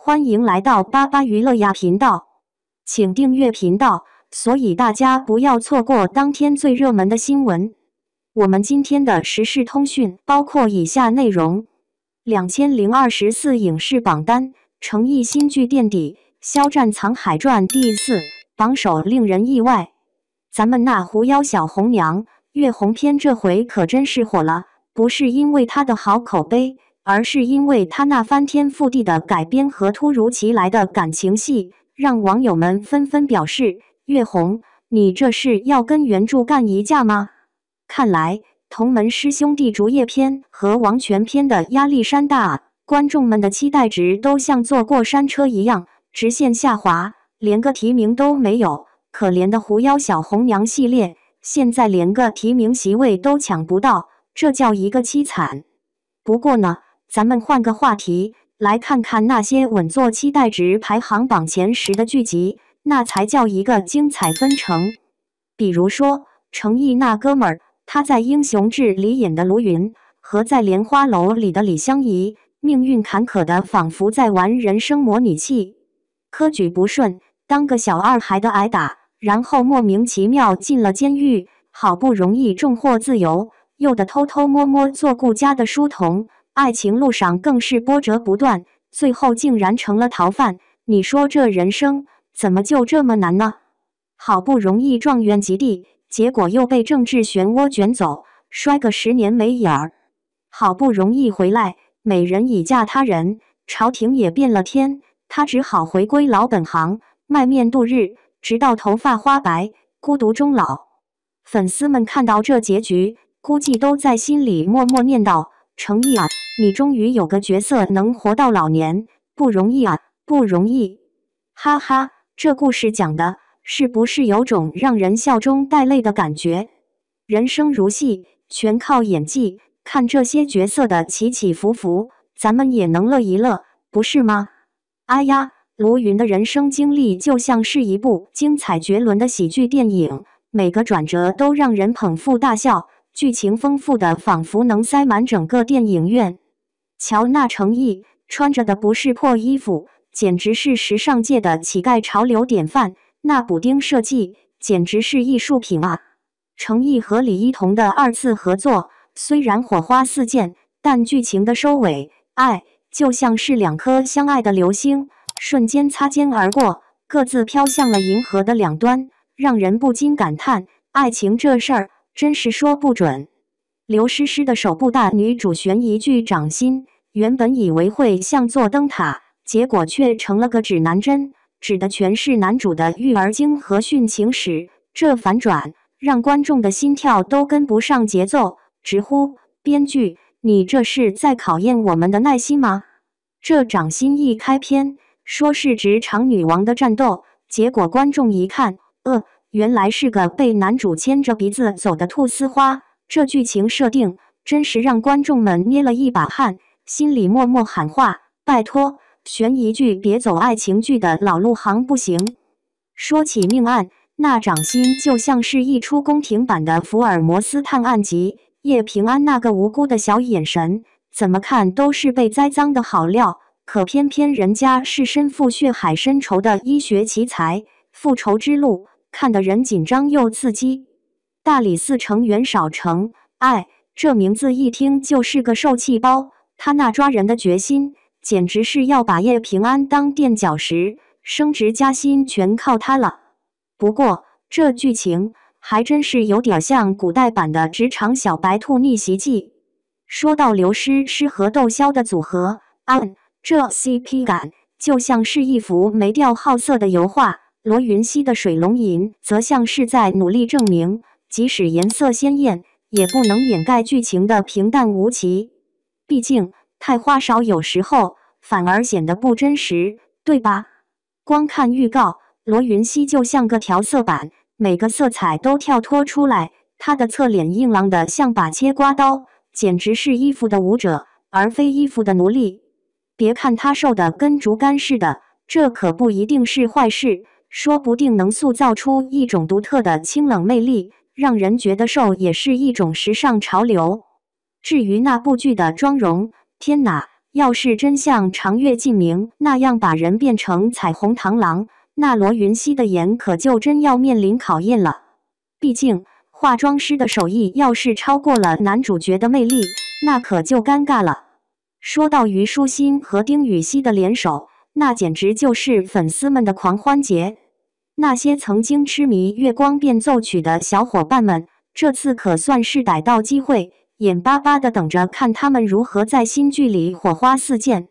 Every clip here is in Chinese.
欢迎来到巴巴娱乐呀频道，请订阅频道，所以大家不要错过当天最热门的新闻。我们今天的时事通讯包括以下内容：2024影视榜单，诚意新剧垫底，《肖战藏海传》第4榜首令人意外。咱们那狐妖小红娘月红篇这回可真是火了，不是因为它的好口碑，而是因为他那翻天覆地的改编和突如其来的感情戏，让网友们纷纷表示：月红，你这是要跟原著干一架吗？看来同门师兄弟竹叶篇和王权篇的压力山大啊，观众们的期待值都像坐过山车一样直线下滑，连个提名都没有。可怜的狐妖小红娘系列，现在连个提名席位都抢不到，这叫一个凄惨。不过呢，咱们换个话题，来看看那些稳坐期待值排行榜前10的剧集，那才叫一个精彩纷呈。比如说，程毅那哥们儿，他在《英雄志》里演的卢云，和在《莲花楼》里的李香怡，命运坎坷的仿佛在玩人生模拟器，科举不顺，当个小二孩的挨打，然后莫名其妙进了监狱，好不容易重获自由，又得偷偷摸摸做顾家的书童。爱情路上更是波折不断，最后竟然成了逃犯。你说这人生怎么就这么难呢？好不容易状元及第，结果又被政治漩涡卷走，摔个10年没影儿。好不容易回来，美人已嫁他人，朝廷也变了天，他只好回归老本行，卖面度日，直到头发花白，孤独终老。粉丝们看到这结局，估计都在心里默默念叨：程毅啊，你终于有个角色能活到老年，不容易啊，不容易！哈哈，这故事讲的是不是有种让人笑中带泪的感觉？人生如戏，全靠演技，看这些角色的起起伏伏，咱们也能乐一乐，不是吗？哎呀，卢云的人生经历就像是一部精彩绝伦的喜剧电影，每个转折都让人捧腹大笑，剧情丰富的仿佛能塞满整个电影院。瞧那程毅穿着的不是破衣服，简直是时尚界的乞丐潮流典范，那补丁设计简直是艺术品啊！程毅和李一桐的2次合作虽然火花四溅，但剧情的收尾，就像是2颗相爱的流星瞬间擦肩而过，各自飘向了银河的两端，让人不禁感叹，爱情这事儿真是说不准。刘诗诗的首部大女主悬疑剧《掌心》，原本以为会像座灯塔，结果却成了个指南针，指的全是男主的育儿经和殉情史。这反转让观众的心跳都跟不上节奏，直呼编剧，你这是在考验我们的耐心吗？这掌心一开篇，说是职场女王的战斗，结果观众一看，原来是个被男主牵着鼻子走的菟丝花。这剧情设定真是让观众们捏了一把汗，心里默默喊话：拜托，悬疑剧别走爱情剧的老路行不行？说起命案，那掌心就像是一出宫廷版的福尔摩斯探案集，叶平安那个无辜的小眼神，怎么看都是被栽赃的好料，可偏偏人家是身负血海深仇的医学奇才，复仇之路看得人紧张又刺激。大理寺成袁绍成，这名字一听就是个受气包，他那抓人的决心，简直是要把叶平安当垫脚石，升职加薪全靠他了。不过这剧情还真是有点像古代版的职场小白兔逆袭记。说到刘诗诗和窦骁的组合，这 CP 感就像是一幅没掉好色的油画，罗云熙的水龙吟则像是在努力证明，即使颜色鲜艳，也不能掩盖剧情的平淡无奇。毕竟太花哨有时候反而显得不真实，对吧？光看预告，罗云熙就像个调色板，每个色彩都跳脱出来，他的侧脸硬朗的像把切刮刀，简直是衣服的舞者，而非衣服的奴隶。别看他瘦的跟竹竿似的，这可不一定是坏事，说不定能塑造出一种独特的清冷魅力，让人觉得瘦也是一种时尚潮流。至于那部剧的妆容，天哪，要是真像长月烬明那样把人变成彩虹螳螂，那罗云熙的颜可就真要面临考验了。毕竟，化妆师的手艺要是超过了男主角的魅力，那可就尴尬了。说到虞书欣和丁禹兮的联手，那简直就是粉丝们的狂欢节。那些曾经痴迷月光变奏曲的小伙伴们，这次可算是逮到机会，眼巴巴地等着看他们如何在新剧里火花四溅。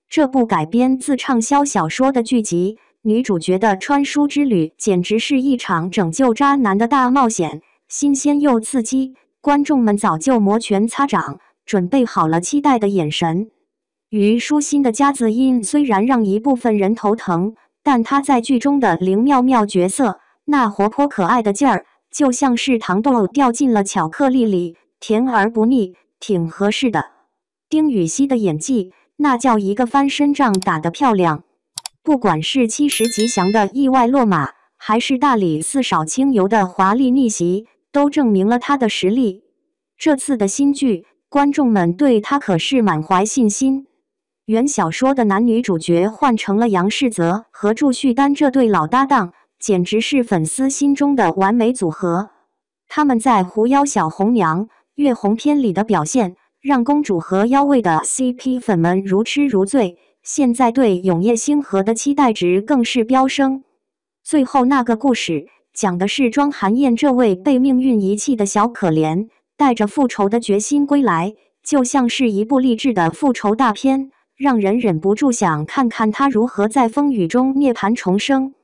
这部改编自畅销小说的剧集，女主角的穿书之旅简直是一场拯救渣男的大冒险，新鲜又刺激，观众们早就摩拳擦掌，准备好了期待的眼神。虞书欣的夹子音虽然让一部分人头疼，但她在剧中的灵妙妙角色，那活泼可爱的劲儿，就像是糖豆掉进了巧克力里，甜而不腻，挺合适的。丁禹兮的演技，那叫一个翻身仗打得漂亮。不管是70吉祥的意外落马，还是大理寺少清游的华丽逆袭，都证明了他的实力。这次的新剧，观众们对他可是满怀信心。原小说的男女主角换成了杨世泽和祝绪丹这对老搭档，简直是粉丝心中的完美组合。他们在《狐妖小红娘》月红篇里的表现，让公主和妖卫的 CP 粉们如痴如醉，现在对永夜星河的期待值更是飙升。最后那个故事，讲的是庄寒燕这位被命运遗弃的小可怜，带着复仇的决心归来，就像是一部励志的复仇大片，让人忍不住想看看他如何在风雨中涅槃重生。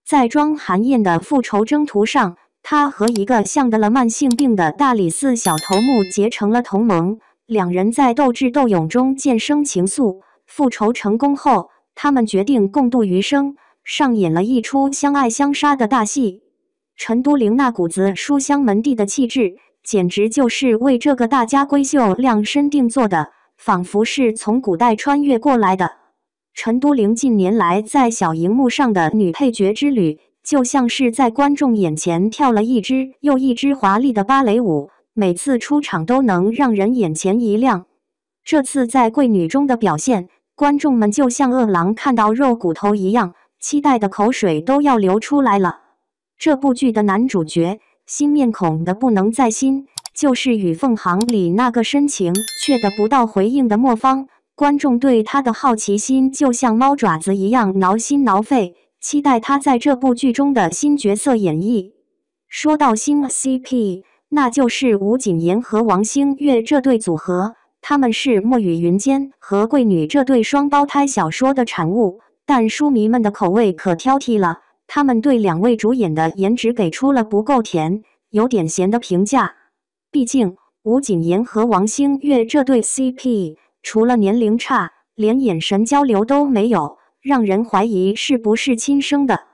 在庄寒燕的复仇征途上，他和一个像得了慢性病的大理寺小头目结成了同盟，两人在斗智斗勇中渐生情愫。复仇成功后，他们决定共度余生，上演了一出相爱相杀的大戏。陈都灵那股子书香门第的气质，简直就是为这个大家闺秀量身定做的，仿佛是从古代穿越过来的。陈都灵近年来在小荧幕上的女配角之旅，就像是在观众眼前跳了一支又一支华丽的芭蕾舞，每次出场都能让人眼前一亮。这次在贵女中的表现，观众们就像饿狼看到肉骨头一样，期待的口水都要流出来了。这部剧的男主角，新面孔的不能再新，就是《与凤航》里那个深情却得不到回应的莫芳。观众对他的好奇心就像猫爪子一样挠心挠肺，期待他在这部剧中的新角色演绎。说到新 CP， 那就是吴谨言和王星越这对组合。他们是墨雨云间和贵女这对双胞胎小说的产物，但书迷们的口味可挑剔了，他们对两位主演的颜值给出了不够甜，有点咸的评价。毕竟吴谨言和王星越这对 CP， 除了年龄差，连眼神交流都没有，让人怀疑是不是亲生的。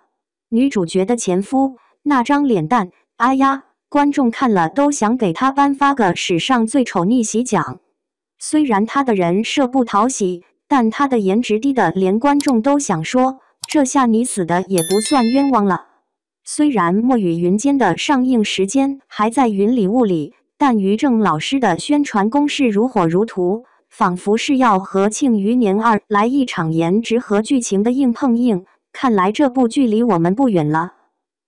女主角的前夫那张脸蛋，哎呀，观众看了都想给他颁发个史上最丑逆袭奖。虽然他的人设不讨喜，但他的颜值低的连观众都想说，这下你死的也不算冤枉了。虽然墨雨云间的上映时间还在云里雾里，但于正老师的宣传攻势如火如荼，仿佛是要和《庆余年2》来一场颜值和剧情的硬碰硬。看来这部剧离我们不远了。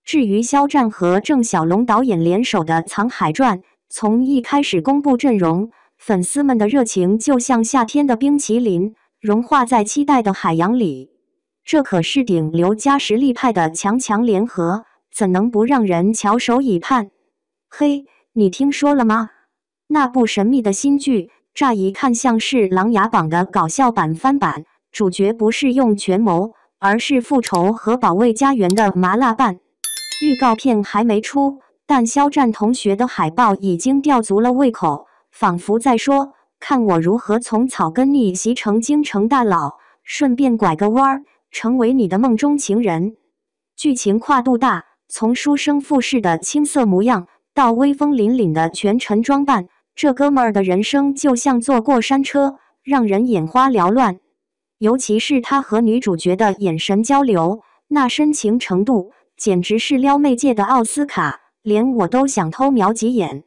至于肖战和郑晓龙导演联手的《藏海传》，从一开始公布阵容，粉丝们的热情就像夏天的冰淇淋，融化在期待的海洋里。这可是顶流加实力派的强强联合，怎能不让人翘首以盼？嘿，你听说了吗？那部神秘的新剧，乍一看像是《琅琊榜》的搞笑版翻版，主角不是用权谋，而是复仇和保卫家园的麻辣拌。预告片还没出，但肖战同学的海报已经吊足了胃口，仿佛在说，看我如何从草根逆袭成京城大佬，顺便拐个弯儿，成为你的梦中情人。剧情跨度大，从书生富士的青涩模样，到威风凛凛的权臣装扮，这哥们儿的人生就像坐过山车，让人眼花缭乱。尤其是他和女主角的眼神交流，那深情程度，简直是撩妹界的奥斯卡，连我都想偷瞄几眼。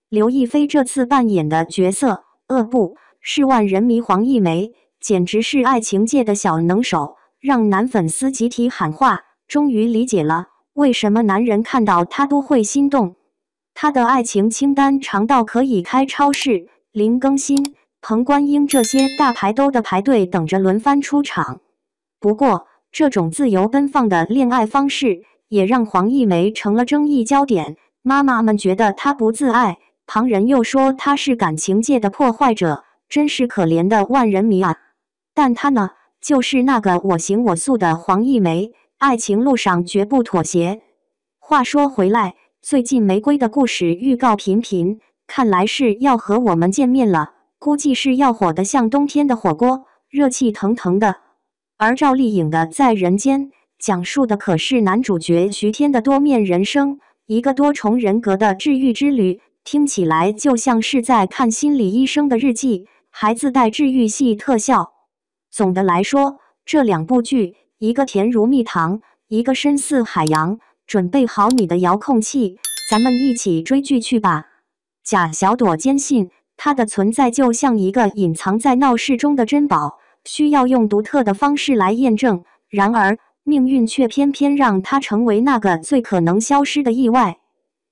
刘亦菲这次扮演的角色，不是万人迷黄一梅，简直是爱情界的小能手，让男粉丝集体喊话，终于理解了为什么男人看到她都会心动。她的爱情清单长到可以开超市，林更新、彭冠英这些大牌都的排队等着轮番出场。不过，这种自由奔放的恋爱方式也让黄一梅成了争议焦点。妈妈们觉得她不自爱，旁人又说她是感情界的破坏者，真是可怜的万人迷啊！但她呢，就是那个我行我素的黄一梅，爱情路上绝不妥协。话说回来，最近玫瑰的故事预告频频，看来是要和我们见面了，估计是要火得像冬天的火锅，热气腾腾的。而赵丽颖的《在人间》讲述的可是男主角徐天的多面人生，一个多重人格的治愈之旅，听起来就像是在看心理医生的日记，还自带治愈系特效。总的来说，这两部剧，一个甜如蜜糖，一个深似海洋。准备好你的遥控器，咱们一起追剧去吧。贾小朵坚信，她的存在就像一个隐藏在闹市中的珍宝，需要用独特的方式来验证。然而，命运却偏偏让她成为那个最可能消失的意外。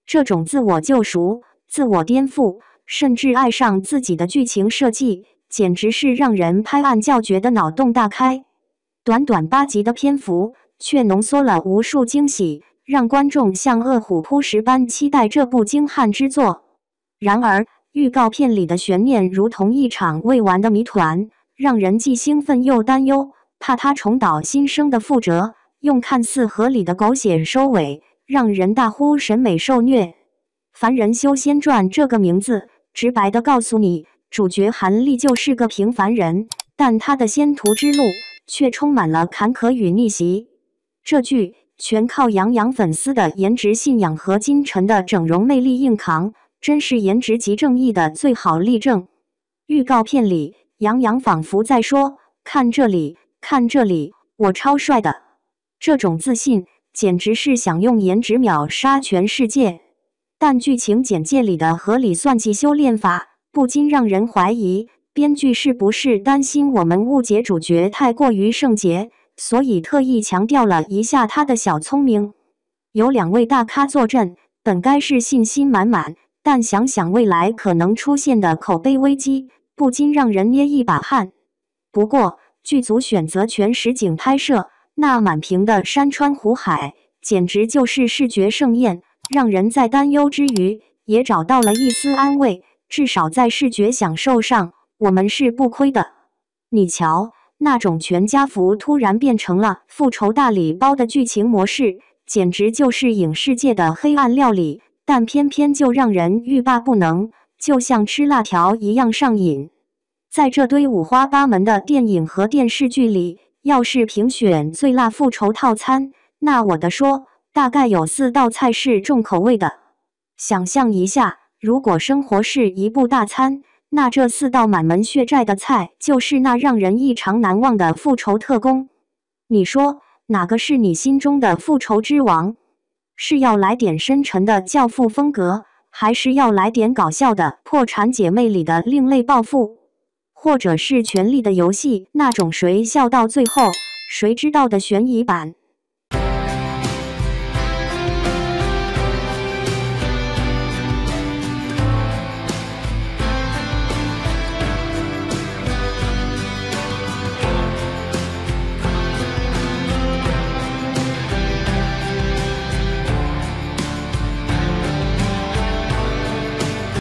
这种自我救赎、自我颠覆，甚至爱上自己的剧情设计，简直是让人拍案叫绝的脑洞大开。短短8集的篇幅，却浓缩了无数惊喜，让观众像饿虎扑食般期待这部精悍之作。然而，预告片里的悬念如同一场未完的谜团，让人既兴奋又担忧，怕它重蹈新生的覆辙，用看似合理的狗血收尾，让人大呼审美受虐。《凡人修仙传》这个名字，直白地告诉你，主角韩立就是个平凡人，但他的仙途之路却充满了坎坷与逆袭。这剧全靠杨洋粉丝的颜值信仰和金晨的整容魅力硬扛，真是颜值即正义的最好例证。预告片里，杨洋仿佛在说：“看这里，看这里，我超帅的。”这种自信，简直是想用颜值秒杀全世界。但剧情简介里的合理算计修炼法，不禁让人怀疑，编剧是不是担心我们误解主角太过于圣洁，所以特意强调了一下他的小聪明。有2位大咖坐镇，本该是信心满满，但想想未来可能出现的口碑危机，不禁让人捏一把汗。不过，剧组选择全实景拍摄，那满屏的山川湖海，简直就是视觉盛宴，让人在担忧之余，也找到了一丝安慰。至少在视觉享受上，我们是不亏的。你瞧，那种全家福突然变成了复仇大礼包的剧情模式，简直就是影视界的黑暗料理，但偏偏就让人欲罢不能，就像吃辣条一样上瘾。在这堆五花八门的电影和电视剧里，要是评选最辣复仇套餐，那我的说，大概有4道菜是重口味的。想象一下，如果生活是一部大餐，那这4道满门血债的菜，就是那让人异常难忘的复仇特工。你说，哪个是你心中的复仇之王？是要来点深沉的教父风格，还是要来点搞笑的破产姐妹里的另类报复？或者是权力的游戏那种谁笑到最后谁知道的悬疑版？